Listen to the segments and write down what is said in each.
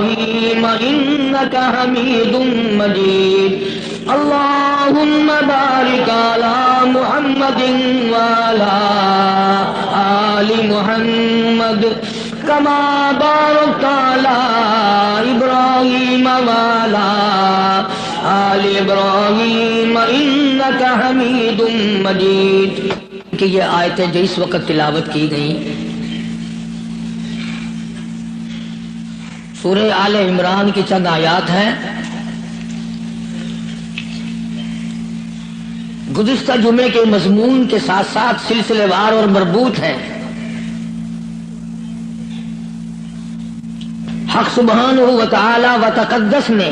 إبراهيم إنك حميد مجيد اللهم بارك على محمد وعلى آل محمد كما باركت على إبراهيم وعلى آل إبراهيم إنك حميد مجيد. کہ یہ آیتیں جو اس وقت تلاوت کی گئیں سورہ آل عمران کی چند آیات ہیں. گزشتہ جمعے کے مضمون کے ساتھ ساتھ سلسلے وار اور مربوط ہیں. حق سبحانہ و تعالی و تقدس نے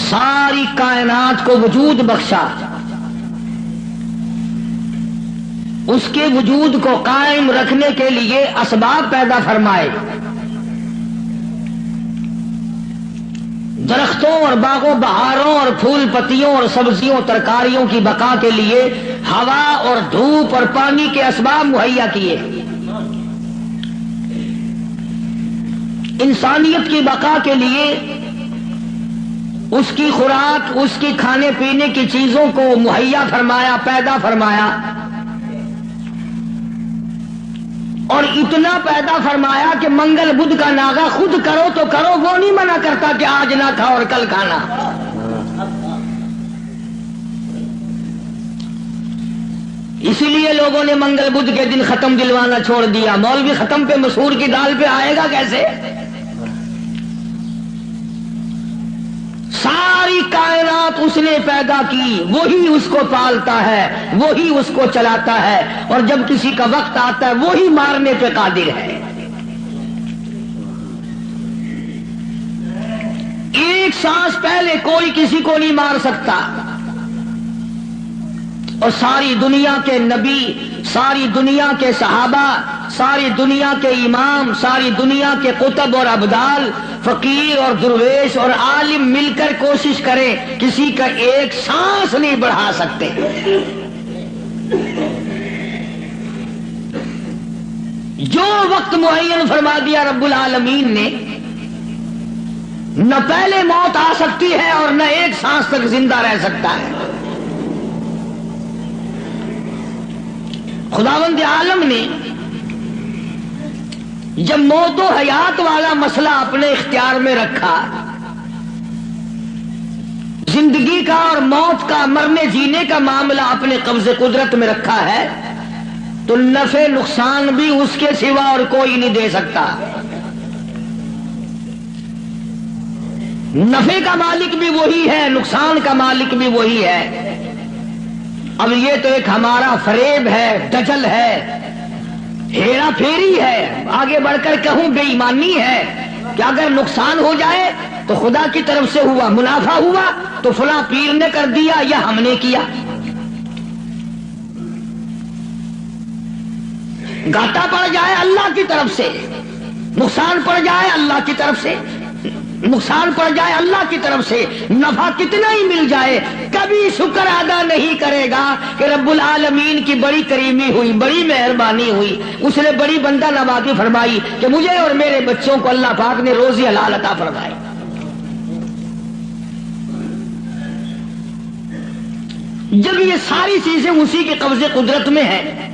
ساری کائنات کو وجود بخشا، اس کے وجود کو قائم رکھنے کے لیے اسباب پیدا فرمائے. درختوں اور باغوں بہاروں اور پھول پتیوں اور سبزیوں ترکاریوں کی بقا کے لیے ہوا اور دھوپ اور پانی کے اسباب مہیا کیے. انسانیت کی بقا کے لیے اس کی خوراک، اس کی کھانے پینے کی چیزوں کو مہیا فرمایا، پیدا فرمایا، اور اتنا پیدا فرمایا کہ منگل بدھ کا ناغا خود کرو تو کرو، وہ نہیں منع کرتا کہ آج نہ کھاؤ اور کل کھانا. اسی لیے لوگوں نے منگل بدھ کے دن ختم دلوانا چھوڑ دیا. مولوی ختم پہ مسور کی دال پہ آئے گا کیسے؟ ساری کائنات اس نے پیدا کی، وہی اس کو پالتا ہے، وہی اس کو چلاتا ہے، اور جب کسی کا وقت آتا ہے وہی مارنے پہ قادر ہے. ایک سانس پہلے کوئی کسی کو نہیں مار سکتا. اور ساری دنیا کے نبی، ساری دنیا کے صحابہ، ساری دنیا کے امام، ساری دنیا کے قطب اور ابدال، فقیر اور درویش اور عالم مل کر کوشش کریں، کسی کا ایک سانس نہیں بڑھا سکتے. جو وقت معین فرما دیا رب العالمین نے، نہ پہلے موت آ سکتی ہے اور نہ ایک سانس تک زندہ رہ سکتا ہے. خداوند عالم نے جب موت و حیات والا مسئلہ اپنے اختیار میں رکھا، زندگی کا اور موت کا، مرنے جینے کا معاملہ اپنے قبض قدرت میں رکھا ہے، تو نفع نقصان بھی اس کے سوا اور کوئی نہیں دے سکتا. نفع کا مالک بھی وہی ہے، نقصان کا مالک بھی وہی ہے. اب یہ تو ایک ہمارا فریب ہے، دجل ہے، ہیرا پھیری ہے، آگے بڑھ کر کہوں بے ایمانی ہے کہ اگر نقصان ہو جائے تو خدا کی طرف سے ہوا، منافع ہوا تو فلاں پیر نے کر دیا یا ہم نے کیا. گھاٹا پڑ جائے اللہ کی طرف سے، نقصان پڑ جائے اللہ کی طرف سے، نقصان پڑ جائے اللہ کی طرف سے، نفع کتنا ہی مل جائے کبھی شکر ادا نہیں کرے گا کہ رب العالمین کی بڑی کریمی ہوئی، بڑی مہربانی ہوئی، اس نے بڑی بندہ نوازی فرمائی کہ مجھے اور میرے بچوں کو اللہ پاک نے روزی حلال عطا فرمائی. جب یہ ساری چیزیں اسی کے قبضے قدرت میں ہیں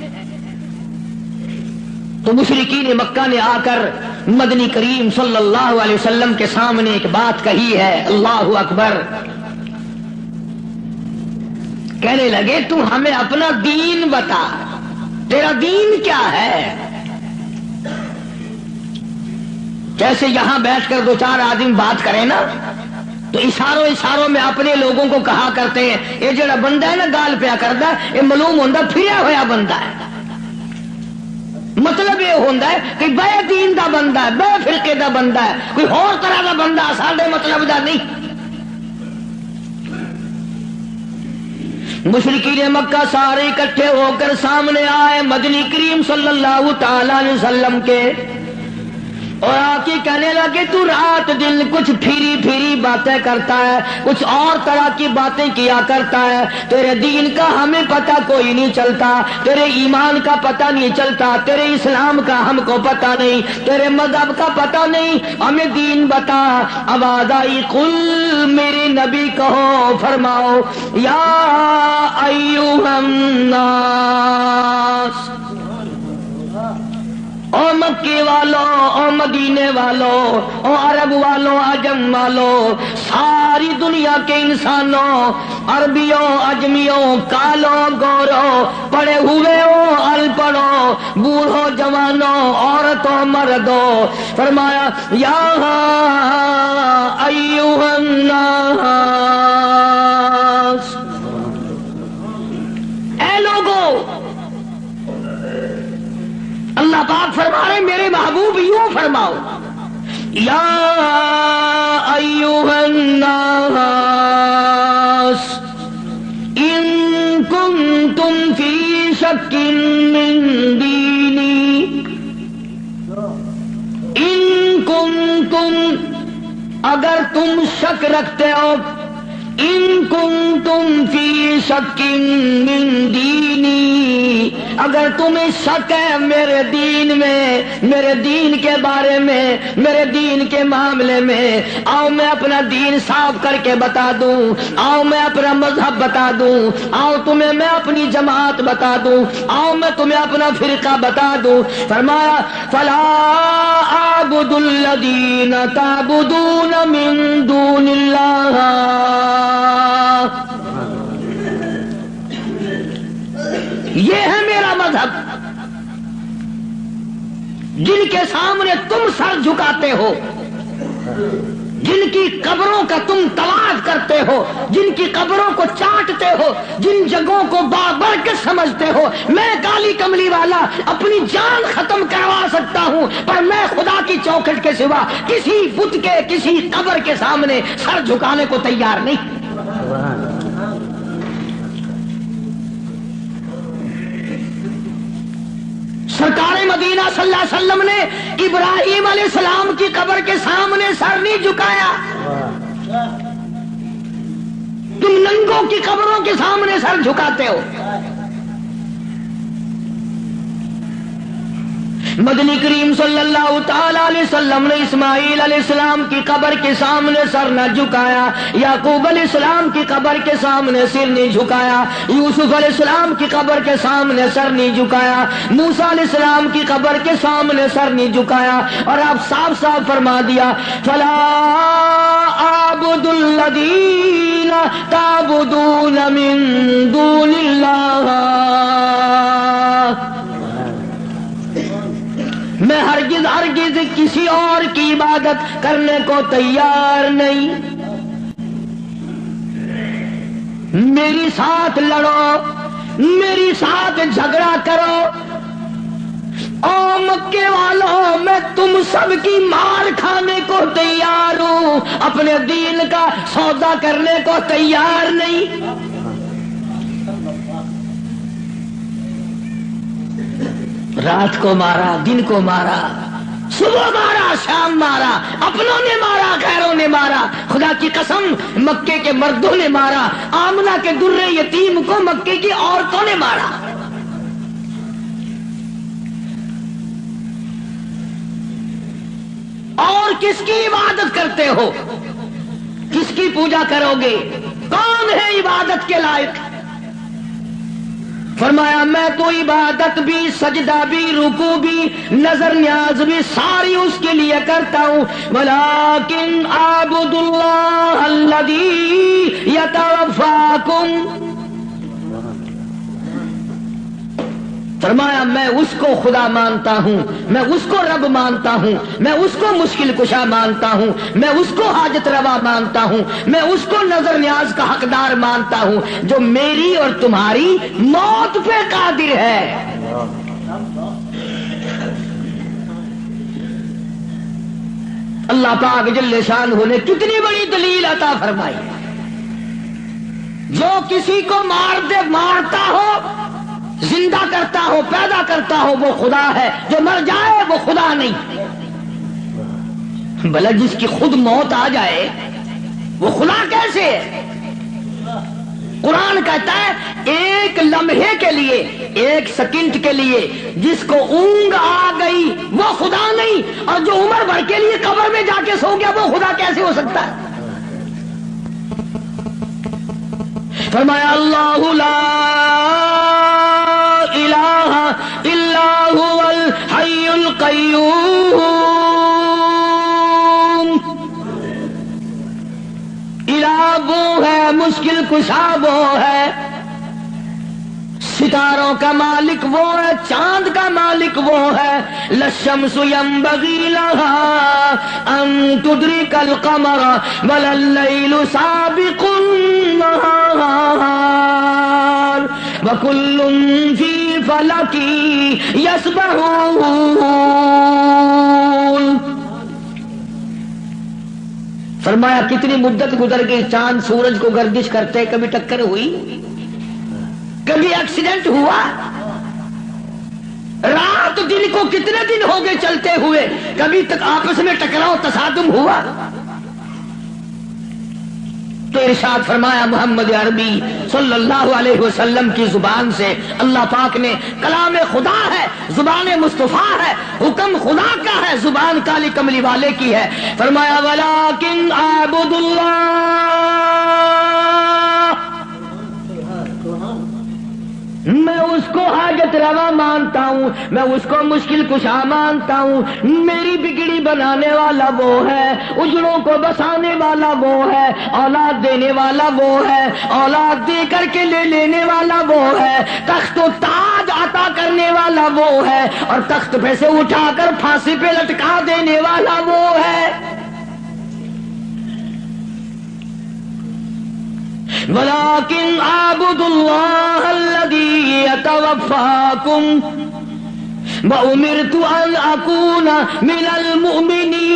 تو مشرکین مکہ نے آ کر مدنی کریم صلی اللہ علیہ وسلم کے سامنے ایک بات کہی ہے، اللہ اکبر. کہنے لگے تو ہمیں اپنا دین بتا، تیرا دین کیا ہے؟ جیسے یہاں بیٹھ کر دو چار آدمی بات کریں نا تو اشاروں میں اپنے لوگوں کو کہا کرتے ہیں یہ جڑا بندہ ہے نا گال پیا کرتا ہے یہ معلوم ہوتا پھریا ہوا بندہ ہے. مطلب یہ ہوتا ہے کہ بے دین دا بندہ ہے، بے فرقے دا بندہ ہے، کوئی اور طرح دا بندہ ساڈے مطلب دا نہیں. مشرکین مکہ سارے اکٹھے ہو کر سامنے آئے مدنی کریم صلی اللہ تعالی علیہ وسلم کے، اور آ کے بھی کہنے لگے تو رات دن کچھ پھری پھری باتیں کرتا ہے، کچھ اور طرح کی باتیں کیا کرتا ہے، تیرے دین کا ہمیں پتہ کوئی نہیں چلتا، تیرے ایمان کا پتہ نہیں چلتا، تیرے اسلام کا ہم کو پتہ نہیں، تیرے مذہب کا پتہ نہیں، ہمیں دین بتا۔ آواز آئی قل، میرے نبی کہو، فرماؤ یا ایھا الناس، او مکے والو، او مدینے والو، او عرب والو، عجم والو، ساری دنیا کے انسانوں، عربیوں، اجمیوں، کالوں، گوروں، پڑھے ہوئے ہو، ان پڑھو، بوڑھو، جوانوں، عورتوں، مردوں، فرمایا یا ایھا الناس، اے لوگوں۔ اللہ پاک فرما رہے میرے محبوب یوں فرماؤ یا ایھا الناس ان کنتم فی شک من دینی، ان کنتم، اگر تم شک رکھتے ہو، ان کنتم فی شک من دینی، اگر تمہیں شک ہے میرے دین میں، میرے دین کے بارے میں، میرے دین کے معاملے میں، آؤ میں اپنا دین صاف کر کے بتا دوں، آؤ میں اپنا مذہب بتا دوں، آؤ تمہیں میں اپنی جماعت بتا دوں، آؤ میں تمہیں اپنا فرقہ بتا دوں۔ فرمایا فلا اعبد الذین تعبدون من دون اللہ، یہ ہے میرا مذہب، جن کے سامنے تم سر جھکاتے ہو، جن کی قبروں کا تم طواف کرتے ہو، جن کی قبروں کو چاٹتے ہو، جن جگہوں کو بابرکت سمجھتے ہو، میں کالی کملی والا اپنی جان ختم کروا سکتا ہوں، پر میں خدا کی چوکھٹ کے سوا کسی بت کے، کسی قبر کے سامنے سر جھکانے کو تیار نہیں۔ سرکار مدینہ صلی اللہ علیہ وسلم نے ابراہیم علیہ السلام کی قبر کے سامنے سر نہیں جھکایا، تم ننگوں کی قبروں کے سامنے سر جھکاتے ہو۔ مدنی کریم صلی اللہ تعالی علیہ وسلم نے اسماعیل علیہ السلام کی قبر کے سامنے سر نہ جھکایا، یعقوب علیہ السلام کی قبر کے سامنے سر نہیں جھکایا، یوسف علیہ السلام کی قبر کے سامنے سر نہیں جھکایا، موسیٰ علیہ السلام کی قبر کے سامنے سر نہیں جھکایا، اور آپ صاف صاف فرما دیا فلا اعبد الذین تعبدون من دون اللہ، میں ہرگز ہرگز کسی اور کی عبادت کرنے کو تیار نہیں۔ میری ساتھ لڑو، میری ساتھ جھگڑا کرو، او مکے والوں میں تم سب کی مار کھانے کو تیار ہوں، اپنے دین کا سودا کرنے کو تیار نہیں۔ رات کو مارا، دن کو مارا، صبح مارا، شام مارا، اپنوں نے مارا، غیروں نے مارا، خدا کی قسم مکے کے مردوں نے مارا، آمنہ کے درے یتیم کو مکے کی عورتوں نے مارا۔ اور کس کی عبادت کرتے ہو؟ کس کی پوجا کرو گے؟ کون ہے عبادت کے لائق؟ فرمایا میں تو عبادت بھی، سجدہ بھی، رکوع بھی، نظر نیاز بھی ساری اس کے لیے کرتا ہوں، ولیکن اعبد اللہ الذی یتوفاکم، فرمایا میں اس کو خدا مانتا ہوں، میں اس کو رب مانتا ہوں، میں اس کو مشکل کشا مانتا ہوں، میں اس کو حاجت روا مانتا ہوں، میں اس کو نظر نیاز کا حقدار مانتا ہوں، جو میری اور تمہاری موت پہ قادر ہے۔ اللہ پاک جل شانہ نے کتنی بڑی دلیل عطا فرمائی، جو کسی کو مارتا ہو، زندہ کرتا ہو، پیدا کرتا ہو، وہ خدا ہے، جو مر جائے وہ خدا نہیں۔ بھلا جس کی خود موت آ جائے وہ خدا کیسے ہے؟ قرآن کہتا ہے ایک لمحے کے لیے، ایک سیکنڈ کے لیے جس کو اونگ آ گئی وہ خدا نہیں، اور جو عمر بھر کے لیے قبر میں جا کے سو گیا وہ خدا کیسے ہو سکتا ہے؟ فرمایا اللہ لا الہ الا هو الحی القیوم، الہ وہ ہے، مشکل کشا وہ ہے، ستاروں کا مالک وہ ہے، چاند کا مالک وہ ہے، للشمس ينبغي لها ان تدرك القمر ولا الليل سابق النهار وكل في فلك يسبحون۔ فرمایا کتنی مدت گزر گئی، چاند سورج کو گردش کرتے، کبھی ٹکر ہوئی، کبھی ایکسیڈنٹ ہوا، رات دن کو کتنے دن ہو گئے چلتے ہوئے، کبھی تک آپس میں ٹکراؤ تصادم ہوا؟ تو ارشاد فرمایا محمد عربی صلی اللہ علیہ وسلم کی زبان سے، اللہ پاک نے، کلام خدا ہے، زبان مصطفیٰ ہے، حکم خدا کا ہے، زبان کالی کملی والے کی ہے، فرمایا ولیکن اعبد اللہ، میں اس کو حاجت روا مانتا ہوں، میں اس کو مشکل کشا مانتا ہوں، میری بگڑی بنانے والا وہ ہے، اجڑوں کو بسانے والا وہ ہے، اولاد دینے والا وہ ہے، اولاد دے کر کے لے لینے والا وہ ہے، تخت و تاج عطا کرنے والا وہ ہے، اور تخت پہ سے اٹھا کر پھانسی پہ لٹکا دینے والا وہ ہے۔ وَلَٰكِنْ أَعْبُدُ اللَّهَ الَّذِي يَتَوَفَّاكُمْ وَأُمِرْتُ أَنْ أَكُونَ مِنَ الْمُؤْمِنِينَ،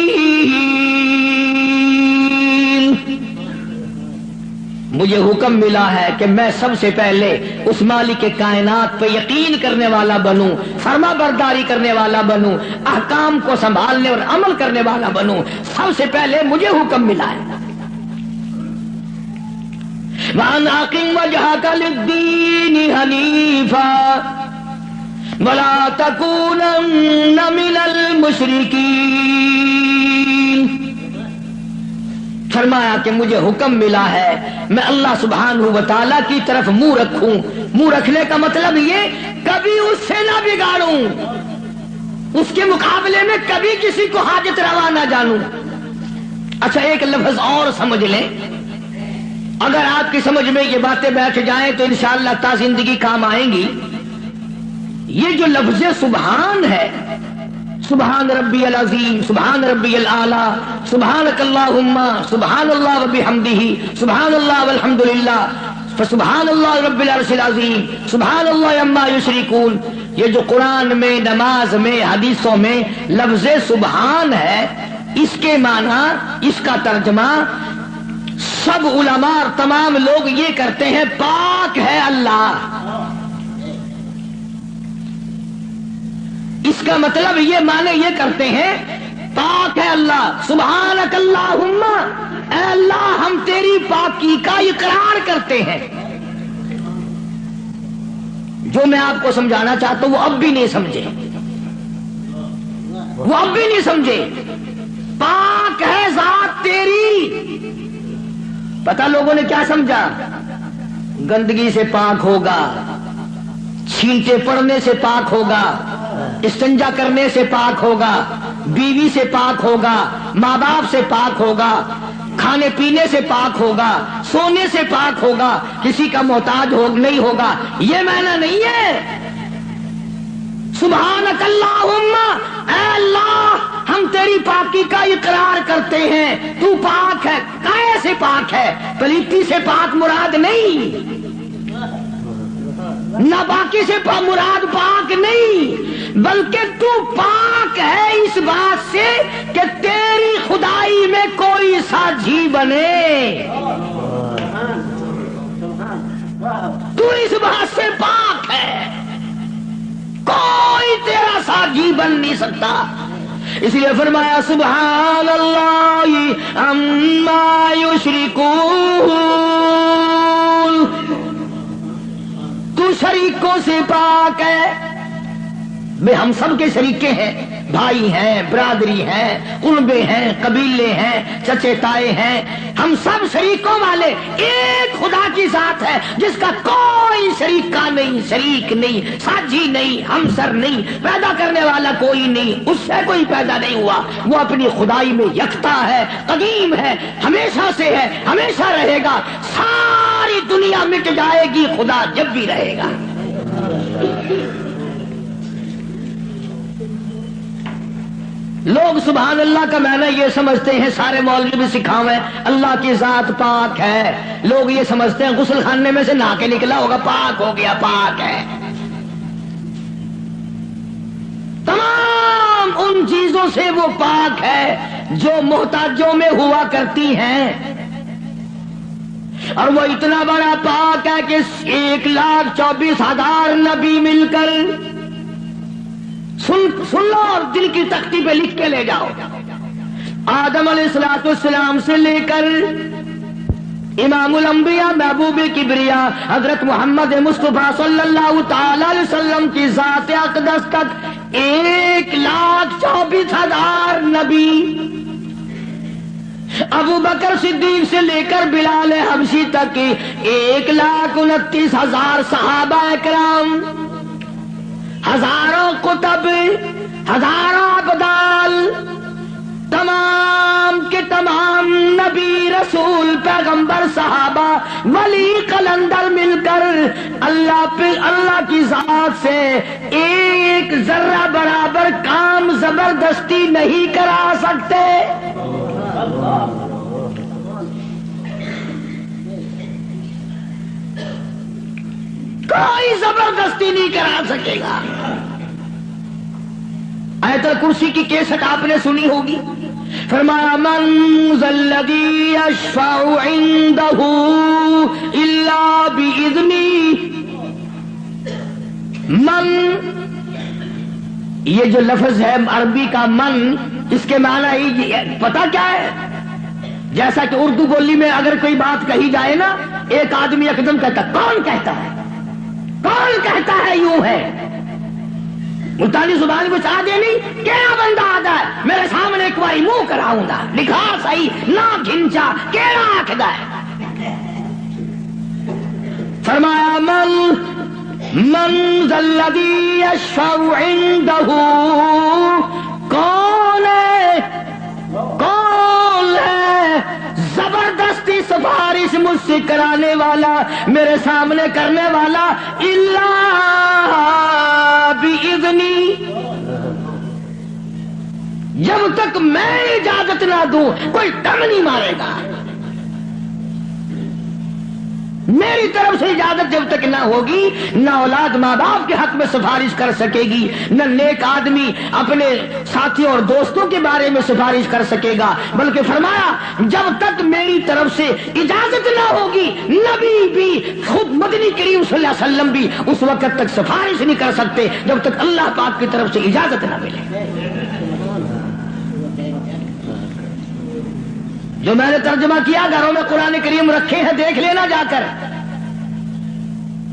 مجھے حکم ملا ہے کہ میں سب سے پہلے اس مالک کائنات پہ یقین کرنے والا بنوں، فرما برداری کرنے والا بنوں، احکام کو سنبھالنے اور عمل کرنے والا بنوں، سب سے پہلے مجھے حکم ملا ہے۔ وَأَنْ أَقِمْ وَجْهَكَ لِلدِّينِ حَنِيفًا وَلَا تَكُونَنَّ مِنَ الْمُشْرِكِينَ، فرمایا کہ مجھے حکم ملا ہے میں اللہ سبحانہ و تعالیٰ کی طرف منہ رکھوں، منہ رکھنے کا مطلب یہ کبھی اس سے نہ بگاڑوں، اس کے مقابلے میں کبھی کسی کو حاجت روا نہ جانوں۔ اچھا ایک لفظ اور سمجھ لیں، اگر آپ کی سمجھ میں یہ باتیں بیٹھ جائیں تو انشاءاللہ تا زندگی کام آئیں گی۔ یہ جو لفظ سبحان ہے، سبحان ربی العظیم، سبحان ربی الاعلی، سبحانک اللہم، سبحان اللہ وبحمدہ، سبحان اللہ والحمدللہ، فسبحان اللہ رب العرش العظیم، سبحان اللہ عما یشرکون، یہ جو قرآن میں، نماز میں، حدیثوں میں لفظ سبحان ہے، اس کے معنی، اس کا ترجمہ سب علماء اور تمام لوگ یہ کرتے ہیں پاک ہے اللہ۔ اس کا مطلب یہ معنی یہ کرتے ہیں پاک ہے اللہ، سبحانک اللہم، اے اللہ ہم تیری پاکی کا اقرار کرتے ہیں۔ جو میں آپ کو سمجھانا چاہتا ہوں وہ اب بھی نہیں سمجھے، وہ اب بھی نہیں سمجھے، پاک ہے ذات تیری۔ پتہ لوگوں نے کیا سمجھا؟ گندگی سے پاک ہوگا، چھینٹے پڑنے سے پاک ہوگا، استنجا کرنے سے پاک ہوگا، بیوی سے پاک ہوگا، ماں باپ سے پاک ہوگا، کھانے پینے سے پاک ہوگا، سونے سے پاک ہوگا، کسی کا محتاج نہیں ہوگا۔ یہ معنی نہیں ہے۔ سبحانک اللہم، اے اللہ ہم تیری پاکی کا اقرار کرتے ہیں، تو پاک ہے۔ کیسے پاک ہے؟ پلیتی سے پاک مراد نہیں، نہ باقی سے مراد پاک نہیں، بلکہ تو پاک ہے اس بات سے کہ تیری خدائی میں کوئی ساجھی بنے، تو اس بات سے پاک ہے، کوئی تیرا ساجھی بن نہیں سکتا۔ اس لیے فرمایا سبحان اللہ عما یشرکون، تو شریکوں سے پاک ہے۔ بے ہم سب کے شریکے ہیں، بھائی ہیں، برادری ہیں، قربے ہیں، قبیلے ہیں، چچے تائے ہیں، ہم سب شریکوں والے ایک خدا کی ذات ہے جس کا کوئی شریکہ نہیں، شریک نہیں، ساجی نہیں، ہمسر نہیں، پیدا کرنے والا کوئی نہیں، اس سے کوئی پیدا نہیں ہوا، وہ اپنی خدائی میں یکتا ہے، قدیم ہے، ہمیشہ سے ہے، ہمیشہ رہے گا، ساری دنیا مٹ جائے گی، خدا جب بھی رہے گا۔ لوگ سبحان اللہ کا معنی یہ سمجھتے ہیں، سارے مولوی بھی سکھاویں اللہ کی ذات پاک ہے، لوگ یہ سمجھتے ہیں غسل خانے میں سے نہا کے نکلا ہوگا، پاک ہو گیا، پاک ہے۔ تمام ان چیزوں سے وہ پاک ہے جو محتاجوں میں ہوا کرتی ہیں، اور وہ اتنا بڑا پاک ہے کہ 1,24,000 نبی مل کر، سن لو اور دل کی تختی پہ لکھ کے لے جاؤ، آدم علیہ السلام سے لے کر امام الانبیاء محبوب کبریا حضرت محمد مصطفیٰ صلی اللہ تعالی علیہ وسلم کی ذات اقدس تک 1,24,000 نبی، ابو بکر صدیق سے لے کر بلال حبشی تک 1,29,000 صحابہ اکرام، ہزاروں کتب، ہزاروں ابدال، تمام کے تمام نبی، رسول، پیغمبر، صحابہ، ولی، قلندر مل کر اللہ کی ذات سے ایک ذرہ برابر کام زبردستی نہیں کرا سکتے۔ کوئی زبردستی نہیں کرا سکے گا۔ آیت الکرسی کی کیسٹ آپ نے سنی ہوگی، فرمایا من ذا الذی یشفع عنده الا باذنہ، من، یہ جو لفظ ہے عربی کا من، اس کے معنی پتہ کیا ہے؟ جیسا کہ اردو بولی میں اگر کوئی بات کہی جائے نا، ایک آدمی یکدم کہتا کون کہتا ہے، کون کہتا ہے، یوں ہے، ملتانی زبان کو چاہ دے نہیں، کیڑا بندہ آتا ہے میرے سامنے ایک باری منہ کراؤں گا، لکھا صحیح نہ گھنچا، کیڑا آکھدا ہے۔ فرمایا من ذا الذی یشفع عنده، کون ہے زبردستی سفارش مجھ سے کرانے والا، میرے سامنے کرنے والا، الا باذنی، جب تک میں اجازت نہ دوں کوئی دم نہیں مارے گا۔ میری طرف سے اجازت جب تک نہ ہوگی، نہ اولاد ماں باپ کے حق میں سفارش کر سکے گی، نہ نیک آدمی اپنے ساتھیوں اور دوستوں کے بارے میں سفارش کر سکے گا، بلکہ فرمایا جب تک میری طرف سے اجازت نہ ہوگی، نبی بھی، خود مدنی کریم صلی اللہ علیہ وسلم بھی اس وقت تک سفارش نہیں کر سکتے جب تک اللہ پاک کی طرف سے اجازت نہ ملے۔ جو میں نے ترجمہ کیا، گھروں میں قرآن کریم رکھے ہیں، دیکھ لینا جا کر۔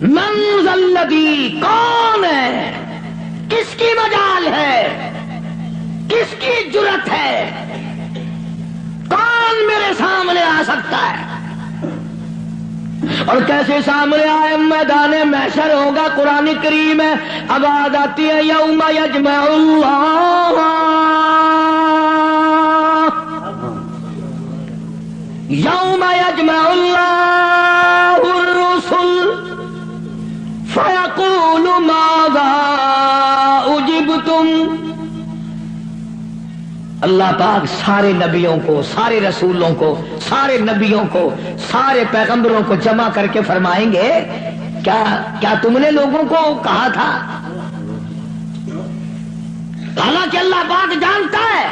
من ذا الذی، کون ہے، کس کی مجال ہے، کس کی جرت ہے، کون میرے سامنے آ سکتا ہے؟ اور کیسے سامنے آئے؟ میدان محشر ہوگا، قرآن کریم ہے، اب آد آتی ہے یوم یجمع اللہ، یوم یجمع اللہ الرسل فیقول ماذا اجبتم، اللہ پاک سارے نبیوں کو، سارے رسولوں کو، سارے نبیوں کو، سارے پیغمبروں کو جمع کر کے فرمائیں گے کیا تم نے لوگوں کو کہا تھا؟ حالانکہ اللہ پاک جانتا ہے،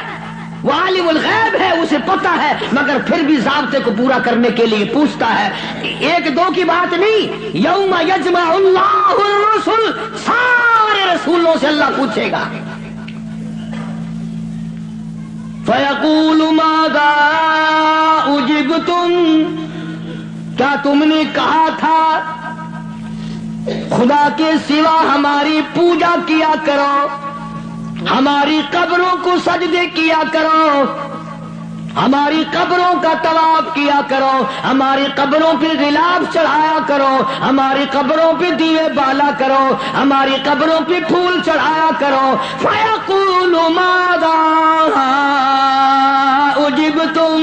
وہ عالم الغیب ہے، اسے پتہ ہے، مگر پھر بھی ضابطے کو پورا کرنے کے لیے پوچھتا ہے۔ ایک دو کی بات نہیں، یوم یجمع اللہ الرسل، سارے رسولوں سے اللہ پوچھے گا۔ فیقول ماذا اجبتم، کیا تم نے کہا تھا خدا کے سوا ہماری پوجا کیا کرو، ہماری قبروں کو سجدے کیا کرو، ہماری قبروں کا طواف کیا کرو، ہماری قبروں پہ غلاف چڑھایا کرو، ہماری قبروں پہ دیے بالا کرو، ہماری قبروں پہ پھول چڑھایا کرو. فیقول ماذا اجبتم،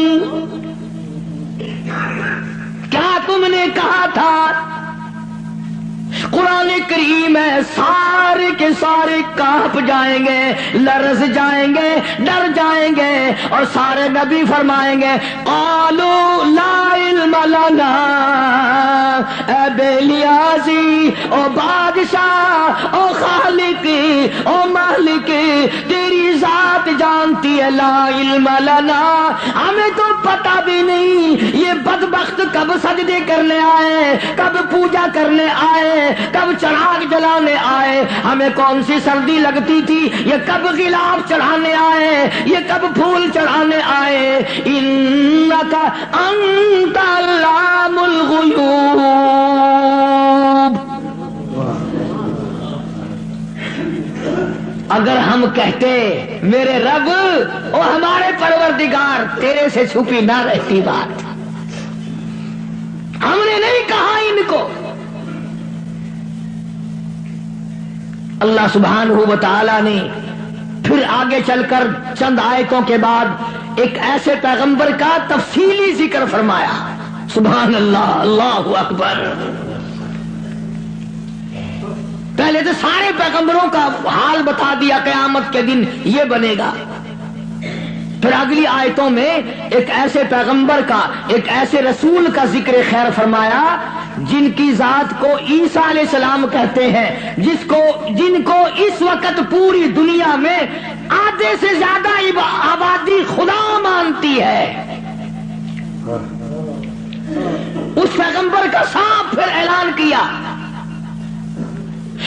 کیا تم نے کہا تھا؟ قرآن کریم ہے، سارے کے سارے کانپ جائیں گے، لرز جائیں گے، ڈر جائیں گے، اور سارے نبی فرمائیں گے قالوا لا علم لنا، اے بے نیازی، او بادشاہ، او خالق، او مالک، تیری ذات جانتی ہے، لا علم لنا، ہمیں تو پتہ بھی نہیں یہ بدبخت کب سجدے کرنے آئے، کب پوجا کرنے آئے، کب چراغ جلانے آئے، ہمیں کون سی سردی لگتی تھی، یہ کب غلاف چڑھانے آئے، یہ کب پھول چڑھانے آئے. انک انت علام الغیوب. اگر ہم کہتے میرے رب اور ہمارے پروردگار، تیرے سے چھپی نہ رہتی بات، ہم نے نہیں کہا ان کو. اللہ سبحانہ و تعالی نے پھر آگے چل کر چند آیتوں کے بعد ایک ایسے پیغمبر کا تفصیلی ذکر فرمایا. سبحان اللہ، اللہ اکبر. پہلے تو سارے پیغمبروں کا حال بتا دیا، قیامت کے دن یہ بنے گا. پھر اگلی آیتوں میں ایک ایسے پیغمبر کا، ایک ایسے رسول کا ذکر خیر فرمایا جن کی ذات کو عیسیٰ علیہ السلام کہتے ہیں، جن کو اس وقت پوری دنیا میں آدھے سے زیادہ آبادی خدا مانتی ہے. اس پیغمبر کا صاف پھر اعلان کیا،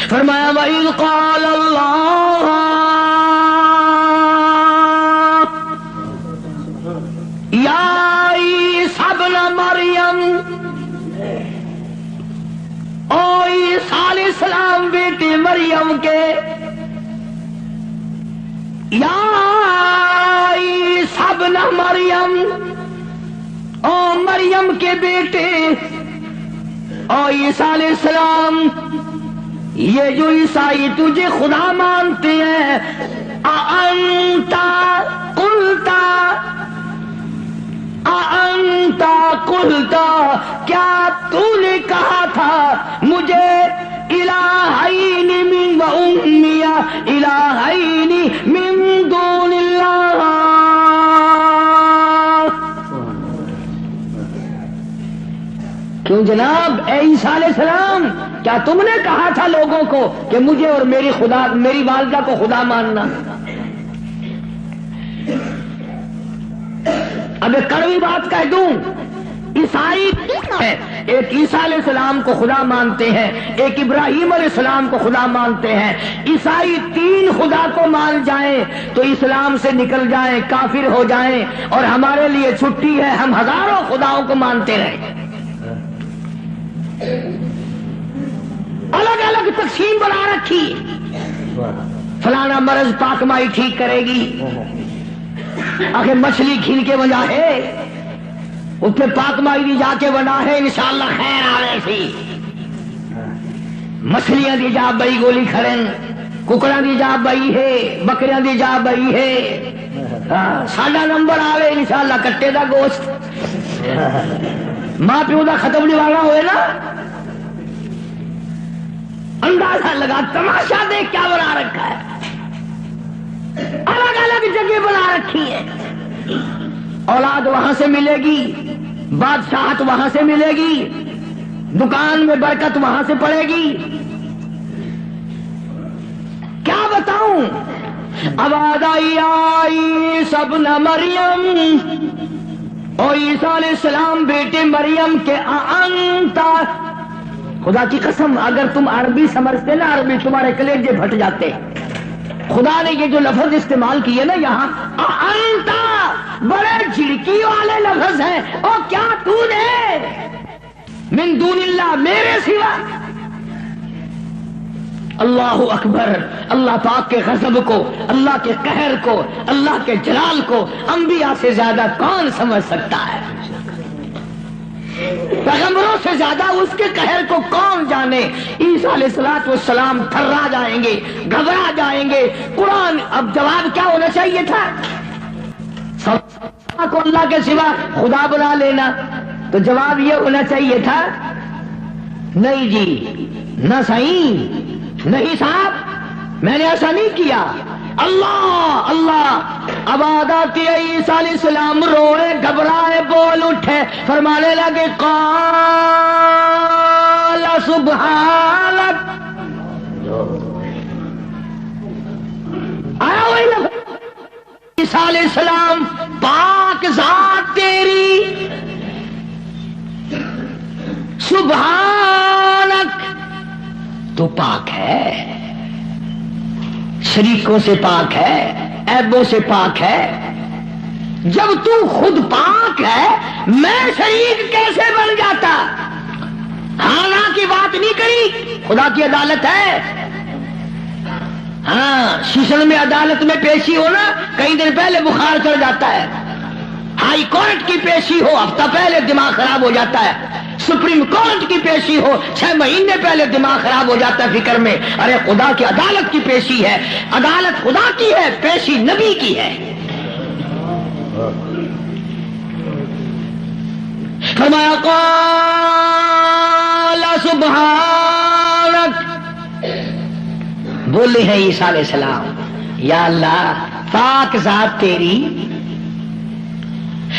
فرمایا وَإِذْ قَالَ اللَّهُ یا عیسیٰ ابن مریم، او عیسیٰ علیہ السلام بیٹے مریم کے، یا عیسیٰ ابن مریم، او مریم کے بیٹے، او عیسیٰ علیہ السلام، یہ جو عیسائی تجھے خدا مانتے ہیں، اَأَنْتَ قُلْتَ، کیا تو نے کہا تھا مجھے الہین من و امی الہین من دون اللہ. کیوں جناب اے عیسیٰ علیہ السلام، کیا تم نے کہا تھا لوگوں کو کہ مجھے اور میری والدہ کو خدا ماننا؟ اب ایک کڑوی بات کہہ دوں، عیسائی ایک عیسیٰ علیہ السلام کو خدا مانتے ہیں، ایک ابراہیم علیہ السلام کو خدا مانتے ہیں. عیسائی 3 خدا کو مان جائیں تو اسلام سے نکل جائیں، کافر ہو جائیں، اور ہمارے لیے چھٹی ہے، ہم ہزاروں خداؤں کو مانتے رہیں. الگ الگ تقسیم بنا رکھی، فلانا مرض پاک مائی ٹھیک کرے گی، آخر مچھلی کھیل کے بجا ہے اس پہ پاک مائی دی جا کے بنا ہے، انشاءاللہ خیر آ رہے سی. مچھلیاں دی جا بئی گولی کھڑن، ککڑا دی جا بئی ہے، بکریاں دی جا بئی ہے، ساڈا نمبر آوے انشاءاللہ کٹے دا گوشت. ماں پیو دا ختم نوانا ہوئے نا، اندازہ لگا، تماشا دیکھ کیا بنا رکھا ہے. الگ الگ جگہ بنا رکھی ہے. اولاد وہاں سے ملے گی، بادشاہت وہاں سے ملے گی، دکان میں برکت وہاں سے پڑے گی. کیا بتاؤں؟ آواز آئی عیسیٰ ابن مریم، او عیسیٰ علیہ السلام بیٹے مریم کے، انت، خدا کی قسم اگر تم عربی سمجھتے نا، عربی تمہارے کلیجے پھٹ جاتے. خدا نے یہ جو لفظ استعمال کیے نا یہاں انتا، بڑے جھڑکی والے لفظ ہیں، اور کیا تو نے من دون اللہ، میرے سوا۔ اللہ اکبر، اللہ پاک کے غضب کو، اللہ کے قہر کو، اللہ کے جلال کو انبیاء سے زیادہ کون سمجھ سکتا ہے؟ پیغمبروں سے زیادہ اس کے قہر کو کون جانے؟ عیسیٰ علیہ السلام تھرا جائیں گے، گھبرا جائیں گے۔ قرآن اب جواب کیا ہونا چاہیے تھا؟ سب کو اللہ کے سوا خدا بنا لینا، تو جواب یہ ہونا چاہیے تھا نہیں جی، نہ صحیح، نہیں صاحب میں نے ایسا نہیں کیا۔ اللہ اللہ عبادت عیسیٰ علیہ السلام روئے، گھبرائے، بول اٹھے، فرمانے لگے قال سبحانک، آیا وہی لفظ عیسیٰ علیہ السلام، پاک ذات تیری، سبحانک، تو پاک ہے، شریکوں سے پاک ہے، عیبوں سے پاک ہے۔ جب تو خود پاک ہے میں شریک کیسے بن جاتا؟ ہاں کی بات نہیں کری، خدا کی عدالت ہے۔ ہاں شیشن میں عدالت میں پیشی ہونا، کئی دن پہلے بخار چڑھ جاتا ہے، ہائی کورٹ کی پیشی ہو ہفتہ پہلے دماغ خراب ہو جاتا ہے، سپریم کورٹ کی پیشی ہو 6 مہینے پہلے دماغ خراب ہو جاتا ہے فکر میں۔ ارے خدا کی عدالت کی پیشی ہے، عدالت خدا کی ہے، پیشی نبی کی ہے۔ فرمایا قال سبحانک، بولے ہیں عیسیٰ علیہ السلام، یا اللہ پاک ذات تیری،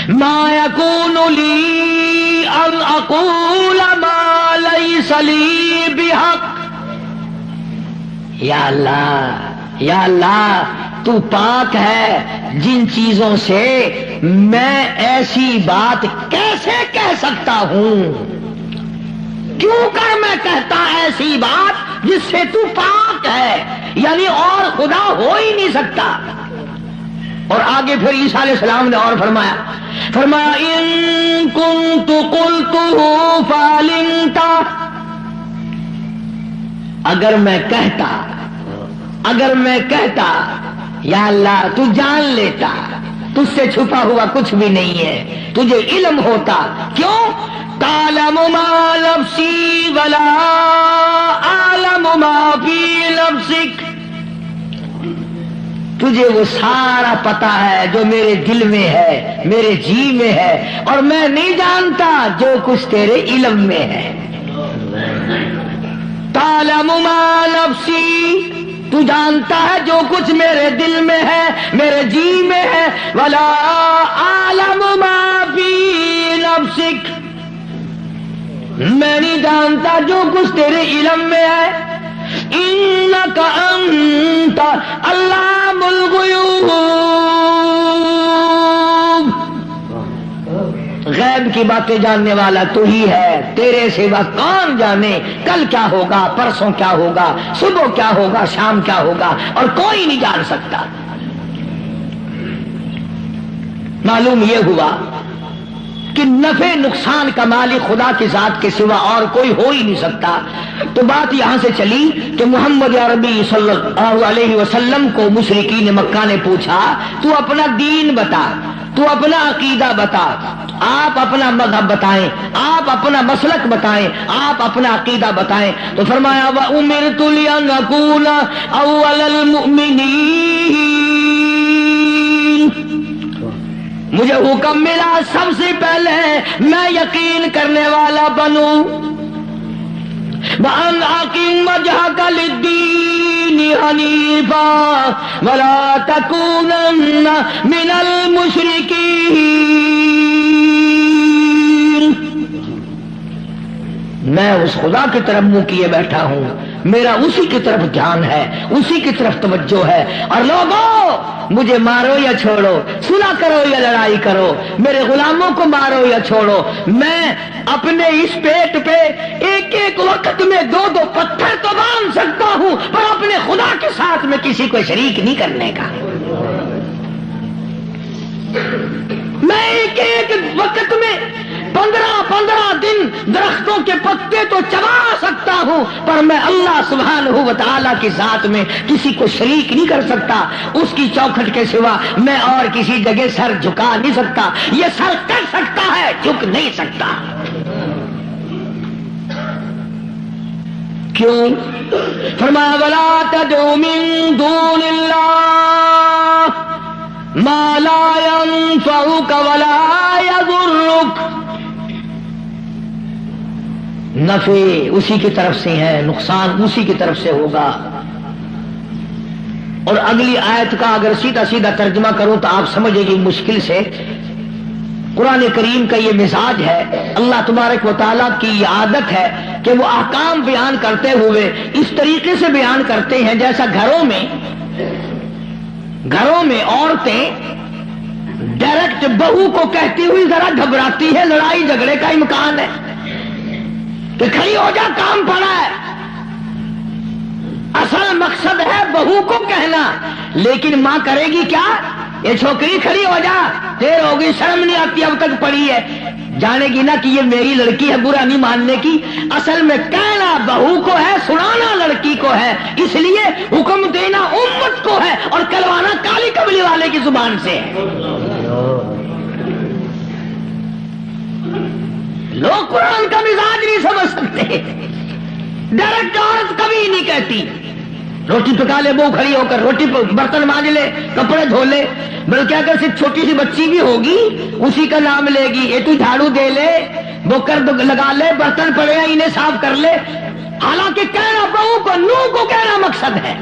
ما یکون لی ان اقول ما لیس لی بحق، یا اللہ تو پاک ہے، جن چیزوں سے میں ایسی بات کیسے کہہ سکتا ہوں؟ کیوں کر میں کہتا ایسی بات جس سے تو پاک ہے؟ یعنی اور خدا ہو ہی نہیں سکتا۔ اور آگے پھر عیسیٰ علیہ السلام نے اور فرمایا ان کنت قلتہ فعلمت، اگر میں کہتا یا اللہ تو جان لیتا، تجھ سے چھپا ہوا کچھ بھی نہیں ہے، تجھے علم ہوتا۔ کیوں؟ تعلم ما نفسی ولا اعلم ما فی نفسک، تجھے وہ سارا پتا ہے جو میرے دل میں ہے، میرے جی میں ہے، اور میں نہیں جانتا جو کچھ تیرے علم میں ہے۔ تعلم ما نفسی، تو جانتا ہے جو کچھ میرے دل میں ہے، میرے جی میں ہے، ولا اعلم ما فی نفسک، میں نہیں جانتا جو کچھ تیرے علم میں ہے۔ انک انت علام الغیوب، غیب کی باتیں جاننے والا تو ہی ہے، تیرے سوا کون جانے کل کیا ہوگا، پرسوں کیا ہوگا، صبح کیا ہوگا، شام کیا ہوگا، اور کوئی نہیں جان سکتا۔ معلوم یہ ہوا کہ نفع نقصان کا مالک خدا کی ذات کے سوا اور کوئی ہو ہی نہیں سکتا۔ تو بات یہاں سے چلی کہ محمد عربی صلی اللہ علیہ وسلم کو مشرکین مکہ نے پوچھا تو اپنا دین بتا، تو اپنا عقیدہ بتا، آپ اپنا مذہب بتائیں، آپ اپنا مسلک بتائیں، آپ اپنا عقیدہ بتائیں۔ تو فرمایا وَأُمِرْتُ لِأَنْ أَكُونَ أَوَّلَ الْمُؤْمِنِينَ، مجھے حکم ملا سب سے پہلے میں یقین کرنے والا بنوں۔ وَأَنْ أَقِمْ وَجْهَكَ لِلدِّينِ حَنِيفًا وَلَا تَكُونَنَّ مِنَ الْمُشْرِكِينَ، میں اس خدا کی طرف منہ کیے بیٹھا ہوں میرا اسی کی طرف دھیان ہے، اسی کی طرف توجہ ہے۔ اور لوگوں مجھے مارو یا چھوڑو، سنا کرو یا لڑائی کرو، میرے غلاموں کو مارو یا چھوڑو، میں اپنے اس پیٹ پہ ایک ایک وقت میں 2 پتھر تو باندھ سکتا ہوں، پر اپنے خدا کے ساتھ میں کسی کو شریک نہیں کرنے کا۔ میں ایک ایک وقت میں 15 دن درختوں کے پتے تو چبا سکتا ہوں، پر میں اللہ سبحانہ و تعالیٰ کے ساتھ میں کسی کو شریک نہیں کر سکتا۔ اس کی چوکھٹ کے سوا میں اور کسی جگہ سر جھکا نہیں سکتا۔ یہ سر کر سکتا ہے، جھک نہیں سکتا۔ کیوں؟ فرمایا وَلَا تَدْعُ مِن دُونِ اللَّهِ مَا لَا يَنفَعُكَ وَلَا يَضُرُّكَ۔ نفع اسی کی طرف سے ہے، نقصان اسی کی طرف سے ہوگا۔ اور اگلی آیت کا اگر سیدھا سیدھا ترجمہ کروں تو آپ سمجھیں گے مشکل سے۔ قرآن کریم کا یہ مزاج ہے، اللہ تبارک و تعالیٰ کی یہ عادت ہے کہ وہ احکام بیان کرتے ہوئے اس طریقے سے بیان کرتے ہیں جیسا گھروں میں عورتیں ڈائریکٹ بہو کو کہتی ہوئی ذرا گھبراتی ہے، لڑائی جھگڑے کا امکان ہے کہ کھڑی ہو جا، کام پڑا ہے۔ اصل مقصد ہے بہو کو کہنا، لیکن ماں کرے گی کیا؟ یہ چھوکری کھڑی ہو جا، دیر ہوگی، شرم نہیں آتی، اب تک پڑی ہے۔ جانے گی نا کہ یہ میری لڑکی ہے، برا نہیں ماننے کی۔ اصل میں کہنا بہو کو ہے، سنانا لڑکی کو ہے، اس لیے حکم دینا امت کو ہے اور کلوانا کالی کملی والے کی زبان سے ہے۔ لوگ قرآن کا مزاج نہیں سمجھ سکتے۔ ڈائریکٹ عورت کبھی نہیں کہتی روٹی پکا لے، بہو کھڑی ہو کر روٹی برتن مانج لے، کپڑے دھو لے، بلکہ اگر صرف چھوٹی سی بچی بھی ہوگی اسی کا نام لے گی، یہ تو جھاڑو دے لے، وہ کر لگا لے، برتن پڑے ہیں انہیں صاف کر لے۔ حالانکہ کہنا بہو کو، نو کو کہنا مقصد ہے،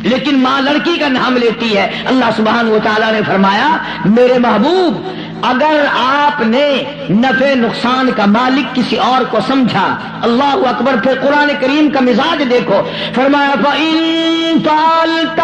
لیکن ماں لڑکی کا نام لیتی ہے۔ اللہ سبحانہ و تعالیٰ نے فرمایا میرے محبوب اگر آپ نے نفع نقصان کا مالک کسی اور کو سمجھا، اللہ اکبر، پھر قرآن کریم کا مزاج دیکھو، فرمایا فَإِن فَعَلْتَ